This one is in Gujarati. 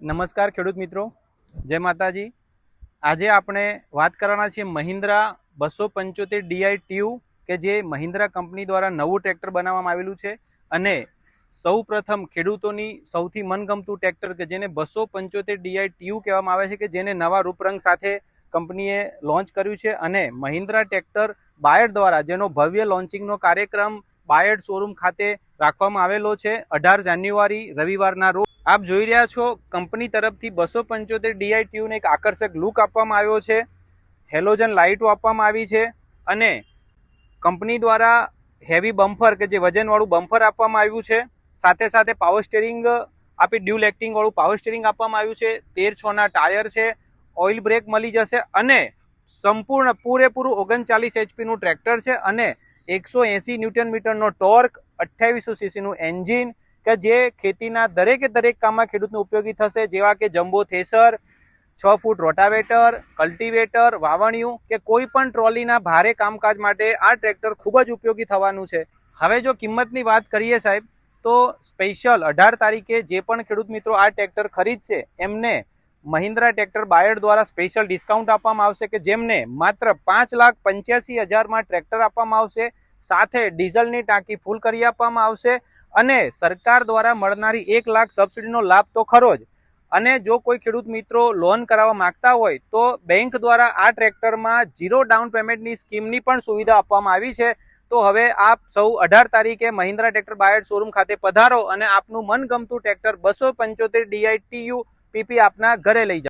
નમસ્કાર ખેડૂત મિત્રો, જય માતાજી। આજે આપણે વાત કરવાના છીએ મહિન્દ્રા 275 DI TU કે જે મહિન્દ્રા કંપની દ્વારા નવું ટ્રેક્ટર બનાવવામાં આવેલું છે અને સૌ પ્રથમ ખેડૂતોની સૌથી મનગમતું ટ્રેક્ટર કે જેને 275 DI TU કહેવામાં આવે છે કે જેને નવા રૂપરંગ સાથે કંપનીએ લોન્ચ કર્યું છે અને મહિન્દ્રા ટ્રેક્ટર બાયડ દ્વારા જેનો ભવ્ય લોન્ચિંગનો કાર્યક્રમ બાયડ શોરૂમ ખાતે રાખવામાં આવેલો છે 18 જાન્યુઆરી રવિવારના રોજ। આપ જોઈ રહ્યા છો કંપની તરફથી 275 DI TU ને એક આકર્ષક લુક આપવામાં આવ્યો છે, હેલોજન લાઇટો આપવામાં આવી છે અને કંપની દ્વારા હેવી બમ્પર કે જે વજનવાળું બમ્પર આપવામાં આવ્યું છે, સાથે સાથે પાવર સ્ટીરિંગ આપી ડ્યુલ એક્ટિંગ વાળું પાવર સ્ટીરિંગ આપવામાં આવ્યું છે, 13/6 ટાયર છે, ઓઇલ બ્રેક મળી જશે અને સંપૂર્ણ પૂરેપૂરું 39 HP નું ટ્રેક્ટર છે અને 180 ન્યૂટન મીટરનો ટોર્ક, 2800 cc નું એન્જિન કે જે ખેતીના દરેક કામમાં ખેડૂતને ઉપયોગી થશે, જેવા કે જમ્બો થેસર, 6 ફૂટ રોટાવેટર, કલ્ટિવેટર, વાવણિયું કે કોઈ પણ ટ્રોલીના ભારે કામકાજ માટે આ ટ્રેક્ટર ખૂબ જ ઉપયોગી થવાનું છે। હવે જો કિંમતની વાત કરીએ સાહેબ, તો સ્પેશિયલ 18 તારીખે જે પણ ખેડૂત મિત્રો આ ટ્રેક્ટર ખરીદશે એમને મહિન્દ્રા ટ્રેક્ટર બાયડ દ્વારા સ્પેશિયલ ડિસ્કાઉન્ટ આપવામાં આવશે કે જેમને માત્ર 5,85,000 ટ્રેક્ટર આપવામાં આવશે, સાથે ડીઝલની ટાંકી ફૂલ કરી આપવામાં આવશે અને સરકાર દ્વારા મળનારી 1 લાખ સબસિડીનો લાભ તો ખરો જ। અને જો કોઈ ખેડૂત મિત્રો લોન કરાવવા માંગતા હોય તો બેંક દ્વારા આ ટ્રેક્ટરમાં 0 ડાઉન પેમેન્ટની સ્કીમની પણ સુવિધા આપવામાં આવી છે। તો હવે આપ સૌ 18 તારીખે મહિન્દ્રા ટ્રેક્ટર બાયડ શોરૂમ ખાતે પધારો અને આપનું મનગમતું ટ્રેક્ટર 275 DI TU PP આપના ઘરે લઈ જાઓ।